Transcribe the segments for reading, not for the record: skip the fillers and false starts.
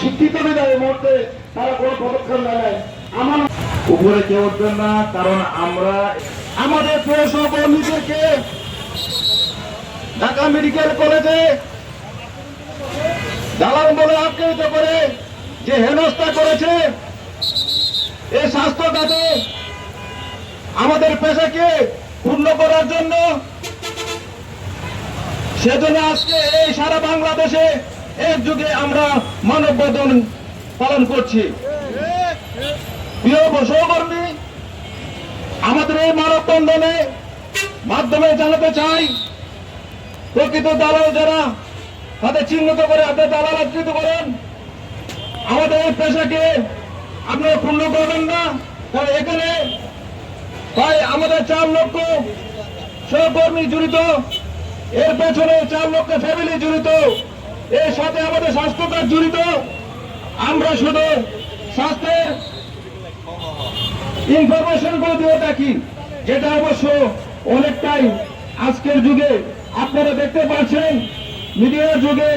শিক্ষিত বিধায় এই মুহূর্তে তারা কোনো পদক্ষেপ নেয়। আমার উপরে কেউ উঠবেন না, কারণ আমরা আমাদের প্রিয় সহকর্মীদেরকে ঢাকা মেডিকেল কলেজে দালাল বলে আখ্যায়িত করে যে হেনস্থা করেছে, এই স্বাস্থ্য খাতে আমাদের পেশাকে পূর্ণ করার জন্য, সেজন্য আজকে এই সারা বাংলাদেশে একযোগে আমরা মানববন্ধন পালন করছি। প্রিয় সহকর্মী, আমাদের এই মানববন্ধনে মাধ্যমে জানাতে চাই, প্রকৃত দালাল যারা তাদের চিহ্নিত করে আপনার দালাল আকৃত করেন, আমাদের এই পেশাকে আপনারা পূর্ণ করবেন না। কারণ এখানে প্রায় আমাদের 4 লক্ষ সহকর্মী জড়িত, এর পেছনে 4 লক্ষ ফ্যামিলি জড়িত, এর সাথে আমাদের স্বাস্থ্যকার জড়িত। আমরা শুধু স্বাস্থ্যের ইনফরমেশন গুলো দিয়ে থাকি, যেটা অবশ্য অনেকটাই আজকের যুগে আপনারা দেখতে পাচ্ছেন, মিডিয়ার যুগে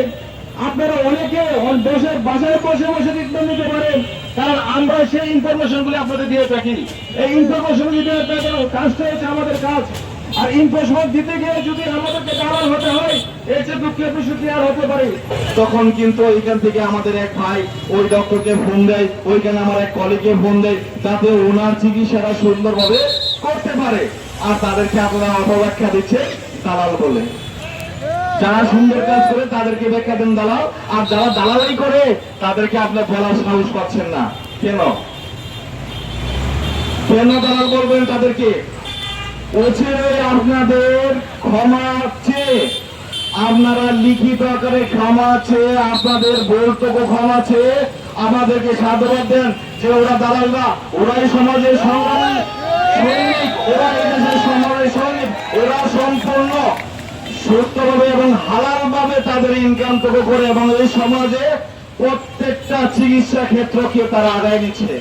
আপনারা অনেকে দেশের বাসায় বসে বসে ট্রিটমেন্ট নিতে পারেন, কারণ আমরা সেই ইনফরমেশন গুলো আপনাদের দিয়ে থাকি। এই ইনফরমেশন দিতে কাজটা হচ্ছে আমাদের কাজ। আর ইনফরমেশন দিতে গিয়ে যদি আমাদেরকে দালাল হতে হয়, এই যে দুঃখের বিষয়টি আর হতে পারে। তখন কিন্তু ওইখান থেকে আমাদের এক ভাই ওই ডক্টরকে ফোন দেয়, ওইখানে আমার এক কলিগকে ফোন দেয়, যাতে ওনার চিকিৎসাটা সুন্দরভাবে করতে পারে। আর তাদেরকে আপনারা অপব্যাখ্যা দিচ্ছে দালাল বলে। যারা সুন্দর কাজ করে তাদেরকে ব্যাখ্যা দেন দালাল, আর যারা দালালাই করে তাদেরকে আপনার বলার সাহস পাচ্ছেন না। কেন কেন দালাল বলবেন তাদেরকে? ওছিরে আপনাদের ক্ষমা চেয়ে, আপনারা লিখিত আকারে ক্ষমা চেয়ে, আপনাদের বৈঠকও ক্ষমা চেয়ে আমাদেরকে সাধুবাদ দেন যে ওরা দালাল না, ওরাই সমাজের সংগ্রামী সৈনিক, ওরা এদেশের সমাজের সৈনিক, ওরা সম্পূর্ণ সুস্থভাবে এবং হালাল ভাবে তাদের ইনকাম করে এবং এই সমাজে প্রত্যেকটা চিকিৎসা ক্ষেত্রকে তারা আদায় নিচ্ছে।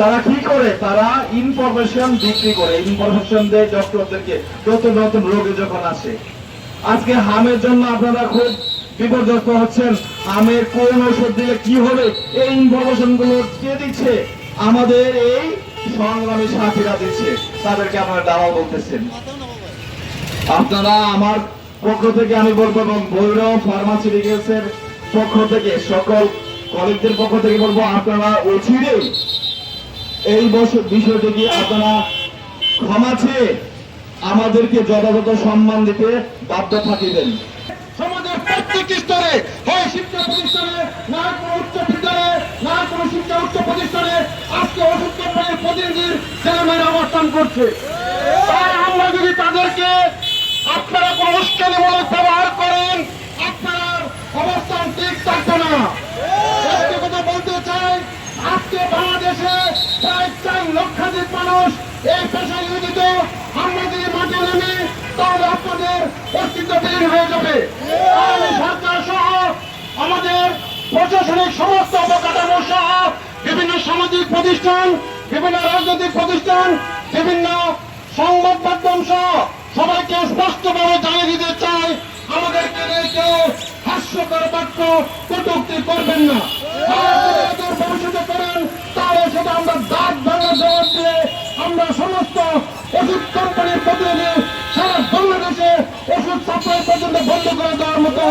তারা কি করে? তারা ইনফরমেশন বিক্রি করে, ইনফরমেশন দেয় ডক্টরদেরকে নতুন নতুন রোগে যখন আসে। আজকে হামের জন্য আপনারা খুব বিপর্যস্ত হচ্ছেন, হামের কোন ওষুধ দিলে কি হবে, এই ইনফরমেশন গুলো কে দিচ্ছে? আমাদের এই সংগ্রামী সাথীরা দিচ্ছে, তাদেরকে আপনারা দালাল বলতেছেন। আপনারা আমার পক্ষ থেকে আমি বলবো, এবং ভৈরব ফার্মাসিউটিক্যালস এর পক্ষ থেকে সকল কলিগদের পক্ষ থেকে বলবো, আপনারা অচিরেই এই বিষয়টিকে আপনারা ক্ষমা চেয়ে আমাদেরকে যথাযথ সম্মান দিতে বাধ্য থাকিবেন। সমাজের প্রত্যেক স্তরে, হয় শিক্ষা প্রতিষ্ঠানে, না কোনো উচ্চ বিদ্যালয়ে, না কোনো শিক্ষা উচ্চ প্রতিষ্ঠানে আজকে ওষুধ কোম্পানির প্রতিনিধির ছেলেমেয়েরা অবস্থান করছে। তাই আমরা যদি তাদেরকে আপনারা কোনো উস্কানিমূলক ব্যবহার করেন, আপনার অবস্থান ঠিক থাকবে না। একটা কথা বলতে চাই, আজকে বাংলাদেশে প্রায় 4 লক্ষাধিক মানুষ এই পেশায় নিয়োজিত। আমরা যদি মাঠে নামি তাহলে আপনাদের অস্তিত্ব বিলীন হয়ে যাবে। সরকার সহ আমাদের প্রশাসনিক সমস্ত অবকাঠামো সহ বিভিন্ন সামাজিক প্রতিষ্ঠান, বিভিন্ন রাজনৈতিক প্রতিষ্ঠান, বিভিন্ন সংবাদ মাধ্যম সহ সবাইকে স্পষ্টভাবে জানিয়ে দিতে চাই, আমাদেরকে কেউ হাস্যকর বাক্য কটূক্তি করবেন না। ভবিষ্যতে করেন তাহলে সেটা আমরা দাঁত ভাঙা জবাব দিয়ে আমরা সমস্ত ওষুধ কোম্পানির প্রতিনিধি সারা বাংলাদেশে ওষুধ সাপ্লাই পর্যন্ত বন্ধ করে দেওয়ার মতো